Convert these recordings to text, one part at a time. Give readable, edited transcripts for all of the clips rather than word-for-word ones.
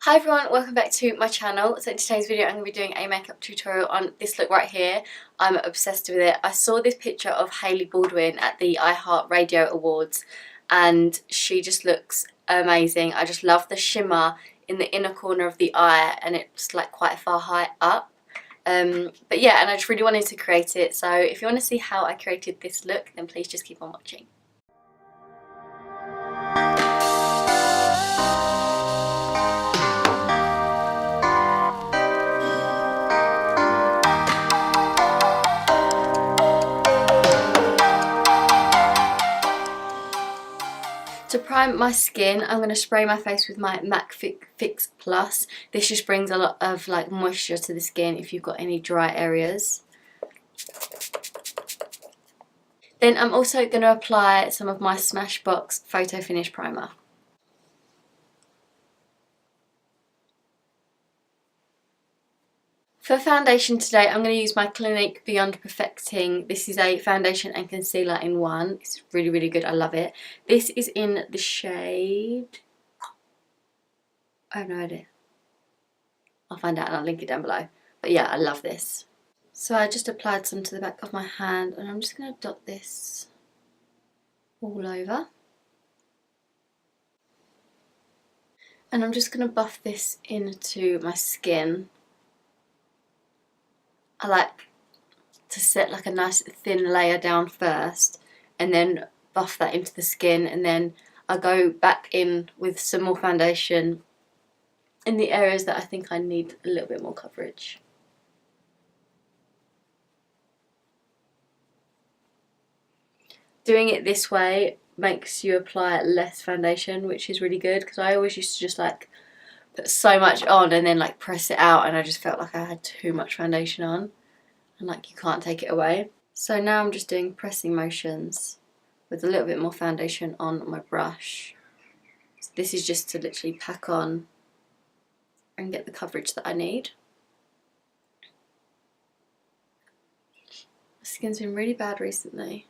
Hi everyone, welcome back to my channel. So in today's video I'm going to be doing a makeup tutorial on this look right here. I'm obsessed with it. I saw this picture of Hailey Baldwin at the iHeartRadio Awards and she just looks amazing. I just love the shimmer in the inner corner of the eye and it's like quite far high up. But yeah, and I just really wanted to create it. So if you want to see how I created this look, then please just keep on watching. To prime my skin, I'm going to spray my face with my MAC Fix Plus. This just brings a lot of like moisture to the skin if you've got any dry areas. Then I'm also going to apply some of my SMASHBOX Photo Finish Primer. For foundation today, I'm going to use my Clinique Beyond Perfecting. This is a foundation and concealer in one. It's really, really good. I love it. This is in the shade... I have no idea. I'll find out and I'll link it down below. But yeah, I love this. So I just applied some to the back of my hand and I'm just going to dot this all over. And I'm just going to buff this into my skin. I like to set like a nice thin layer down first and then buff that into the skin, and then I go back in with some more foundation in the areas that I think I need a little bit more coverage. Doing it this way makes you apply less foundation, which is really good, because I always used to just like put so much on and then like press it out and I just felt like I had too much foundation on and like you can't take it away. So now I'm just doing pressing motions with a little bit more foundation on my brush. So this is just to literally pack on and get the coverage that I need. My skin's been really bad recently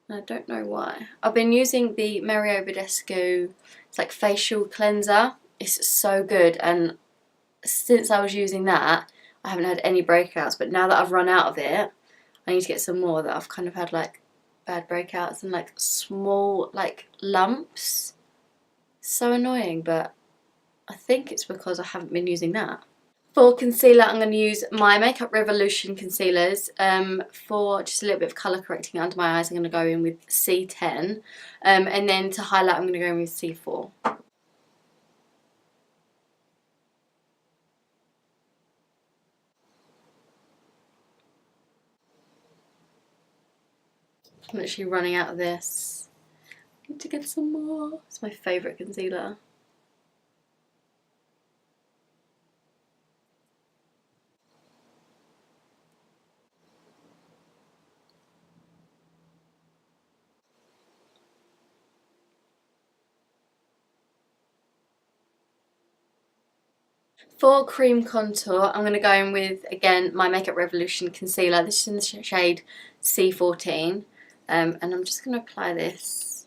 and I don't know why. I've been using the Mario Badescu, it's like facial cleanser. It's so good, and since I was using that I haven't had any breakouts, but now that I've run out of it I need to get some more. That I've kind of had like bad breakouts and like small like lumps. So annoying, but I think it's because I haven't been using that. For concealer, I'm going to use my Makeup Revolution concealers. For just a little bit of colour correcting under my eyes, I'm going to go in with C10. And then to highlight, I'm going to go in with C4. I'm literally running out of this. I need to get some more. It's my favourite concealer. For cream contour, I'm going to go in with, again, my Makeup Revolution concealer. This is in the shade C14. And I'm just going to apply this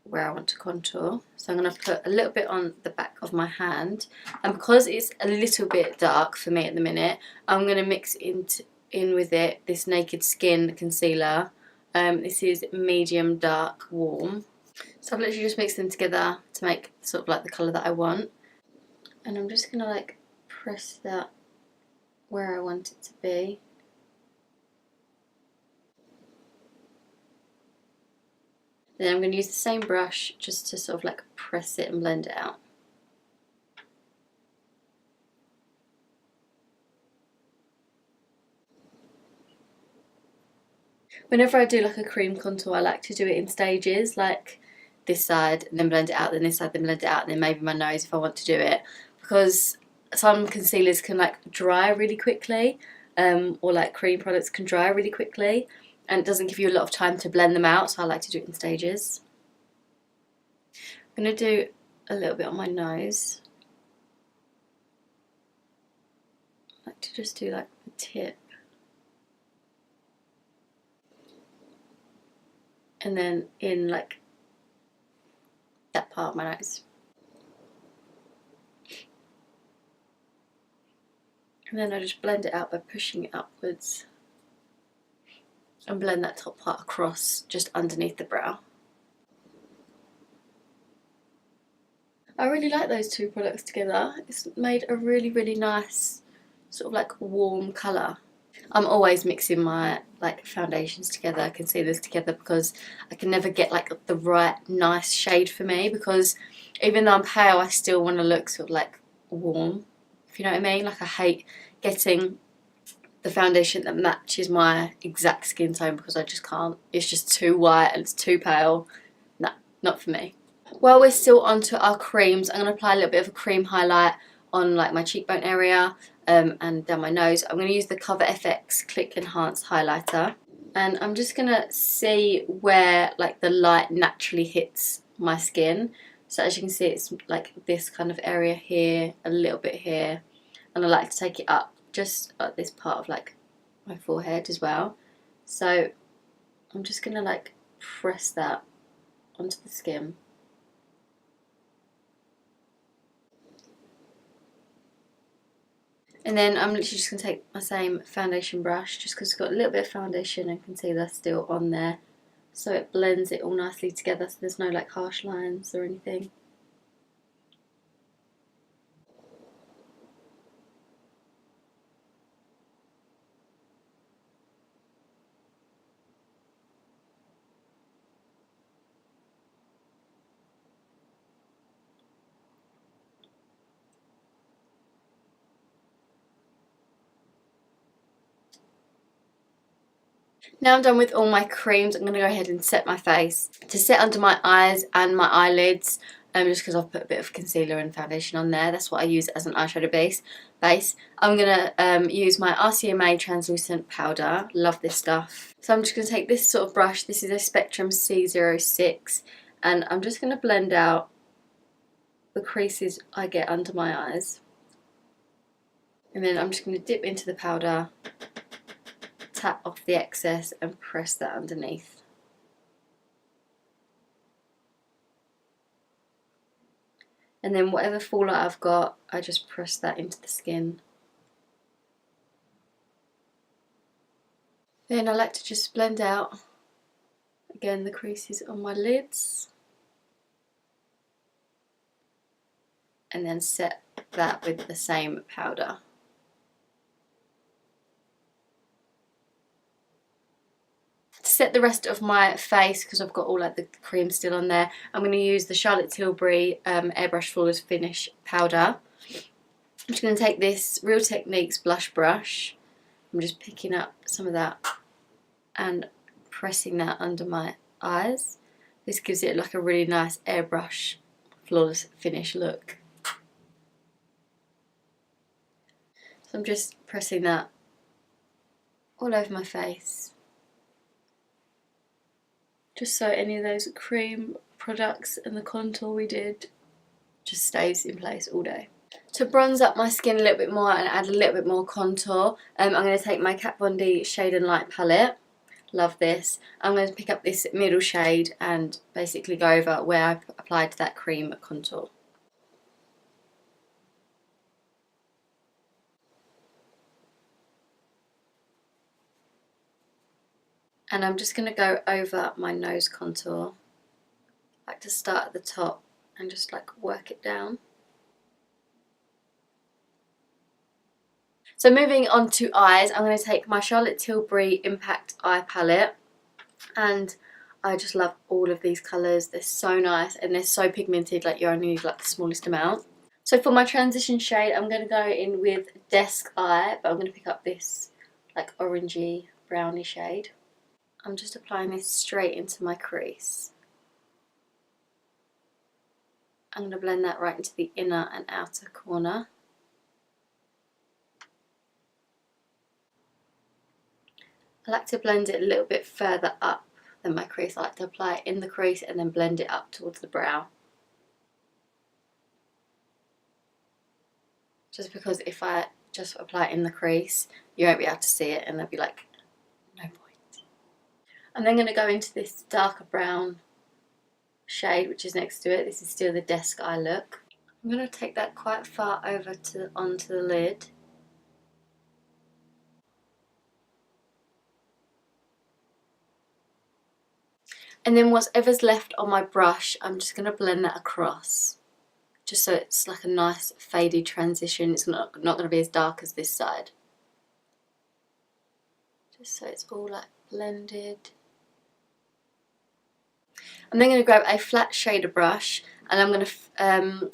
where I want to contour. So I'm going to put a little bit on the back of my hand. And because it's a little bit dark for me at the minute, I'm going to mix in with it this Naked Skin concealer. This is medium dark warm. So I've literally just mixed them together to make sort of like the colour that I want. And I'm just going to like press that where I want it to be. Then I'm going to use the same brush just to sort of like press it and blend it out. Whenever I do like a cream contour, I like to do it in stages, like this side and then blend it out, then this side, then blend it out, and then maybe my nose if I want to do it. Because some concealers can like dry really quickly, or like cream products can dry really quickly, and it doesn't give you a lot of time to blend them out, so I like to do it in stages. I'm going to do a little bit on my nose. I like to just do like the tip. And then in like that part of my nose. And then I just blend it out by pushing it upwards and blend that top part across just underneath the brow. I really like those two products together. It's made a really, really nice sort of like warm colour. I'm always mixing my like foundations together, concealers together, because I can never get like the right nice shade for me, because even though I'm pale I still want to look sort of like warm, if you know what I mean. Like I hate getting the foundation that matches my exact skin tone, because I just can't. It's just too white and it's too pale. No, not for me. While we're still onto our creams, I'm going to apply a little bit of a cream highlight on like my cheekbone area and down my nose. I'm going to use the Cover FX Click Enhance highlighter, and I'm just going to see where like the light naturally hits my skin. So as you can see, it's like this kind of area here, a little bit here, and I like to take it up just at this part of like my forehead as well. So I'm just going to like press that onto the skin. And then I'm literally just going to take my same foundation brush, just because it's got a little bit of foundation and concealer still on there, so it blends it all nicely together, so there's no like harsh lines or anything. Now I'm done with all my creams, I'm going to go ahead and set my face. To set under my eyes and my eyelids, just because I've put a bit of concealer and foundation on there, that's what I use as an eyeshadow base. I'm going to use my RCMA translucent powder. Love this stuff. So I'm just going to take this sort of brush, this is a Spectrum C06, and I'm just going to blend out the creases I get under my eyes. And then I'm just going to dip into the powder, tap off the excess and press that underneath. And then whatever fallout I've got, I just press that into the skin. Then I like to just blend out again the creases on my lids, and then set that with the same powder. To set the rest of my face, because I've got all like the cream still on there, I'm going to use the Charlotte Tilbury Airbrush Flawless Finish powder. I'm just going to take this Real Techniques blush brush. I'm just picking up some of that and pressing that under my eyes. This gives it like a really nice airbrush flawless finish look. So I'm just pressing that all over my face, just so any of those cream products and the contour we did just stays in place all day. To bronze up my skin a little bit more and add a little bit more contour, I'm going to take my Kat Von D Shade and Light palette. Love this. I'm going to pick up this middle shade and basically go over where I applied that cream contour. And I'm just going to go over my nose contour. I like to start at the top and just like work it down. So moving on to eyes, I'm going to take my Charlotte Tilbury Impact Eye Palette, and I just love all of these colours. They're so nice and they're so pigmented, like you only need like the smallest amount. So for my transition shade, I'm going to go in with Desk Eye, but I'm going to pick up this like orangey browny shade. I'm just applying this straight into my crease. I'm going to blend that right into the inner and outer corner. I like to blend it a little bit further up than my crease. I like to apply it in the crease and then blend it up towards the brow. Just because if I just apply it in the crease, you won't be able to see it and there'll be like no point. I'm then going to go into this darker brown shade which is next to it. This is still the Desk Eye look. I'm going to take that quite far over onto the lid And then whatever's left on my brush, I'm just going to blend that across. Just so it's like a nice faded transition. It's not going to be as dark as this side. Just so it's all like blended. I'm then going to grab a flat shader brush and I'm going to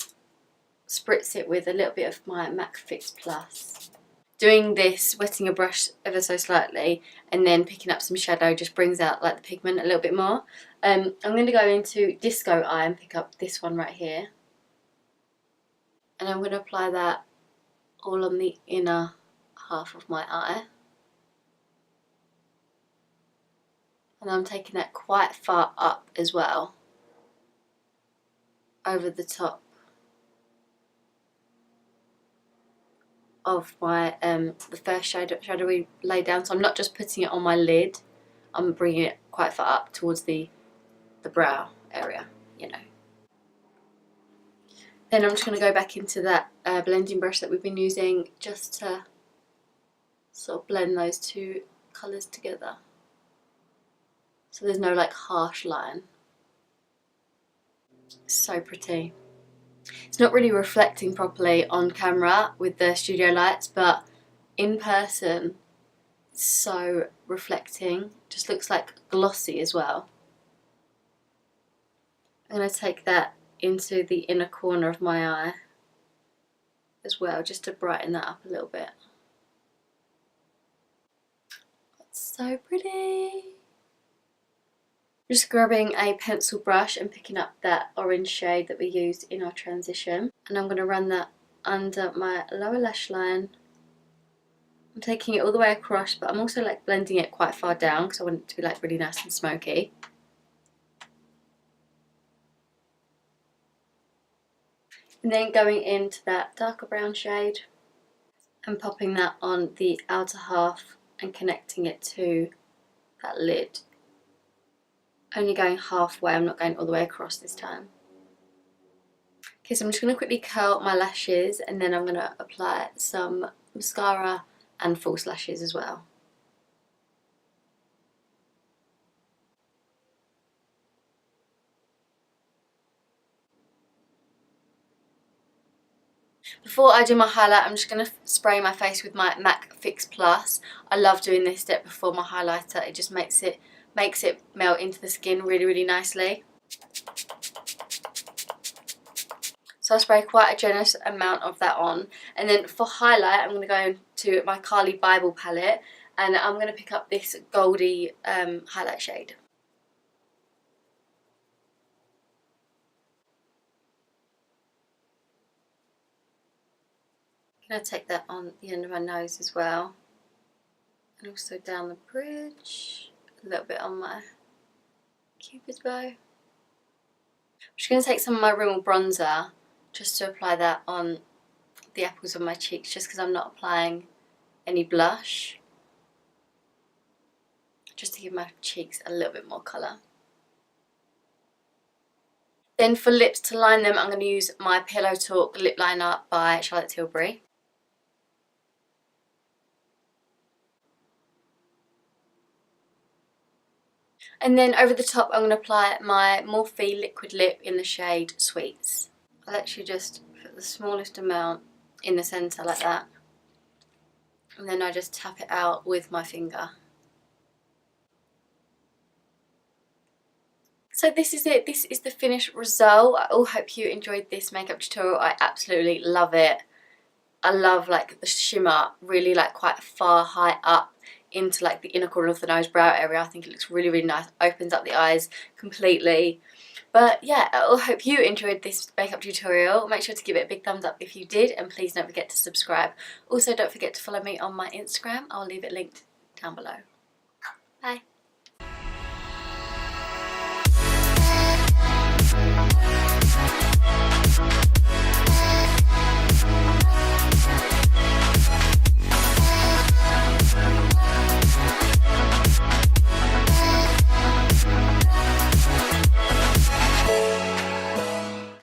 spritz it with a little bit of my MAC Fix Plus. Doing this, wetting a brush ever so slightly and then picking up some shadow just brings out like the pigment a little bit more. I'm going to go into Disco Eye and pick up this one right here. And I'm going to apply that all on the inner half of my eye. And I'm taking that quite far up as well, over the top of my the first shadow we laid down. So I'm not just putting it on my lid, I'm bringing it quite far up towards the brow area, you know. Then I'm just going to go back into that blending brush that we've been using just to sort of blend those two colours together. So there's no like harsh line. It's so pretty. It's not really reflecting properly on camera with the studio lights, but in person it's so reflecting. Just looks like glossy as well. I'm going to take that into the inner corner of my eye as well, just to brighten that up a little bit. That's so pretty. Just grabbing a pencil brush and picking up that orange shade that we used in our transition, and I'm going to run that under my lower lash line. I'm taking it all the way across, but I'm also like blending it quite far down because I want it to be like really nice and smoky. And then going into that darker brown shade and popping that on the outer half and connecting it to that lid. Only going halfway, I'm not going all the way across this time. Okay, so I'm just going to quickly curl my lashes and then I'm going to apply some mascara and false lashes as well. Before I do my highlight, I'm just going to spray my face with my MAC Fix Plus. I love doing this step before my highlighter. It just makes it melt into the skin really, really nicely. So I spray quite a generous amount of that on. And then for highlight, I'm going to go into my CARLI BYBEL palette and I'm going to pick up this goldy highlight shade. I'm going to take that on the end of my nose as well. And also down the bridge. A little bit on my cupid's bow. I'm just going to take some of my Rimmel bronzer just to apply that on the apples of my cheeks, just because I'm not applying any blush, just to give my cheeks a little bit more colour. Then for lips, to line them, I'm going to use my Pillow Talk lip liner by Charlotte Tilbury. And then over the top I'm going to apply my Morphe liquid lip in the shade Sweets. I'll actually just put the smallest amount in the centre like that. And then I just tap it out with my finger. So this is it. This is the finished result. I all hope you enjoyed this makeup tutorial. I absolutely love it. I love like the shimmer really like quite far high up into like the inner corner of the nose brow area. I think it looks really, really nice. Opens up the eyes completely. But yeah, I hope you enjoyed this makeup tutorial. Make sure to give it a big thumbs up if you did, and please don't forget to subscribe. Also, don't forget to follow me on my Instagram. I'll leave it linked down below. Bye.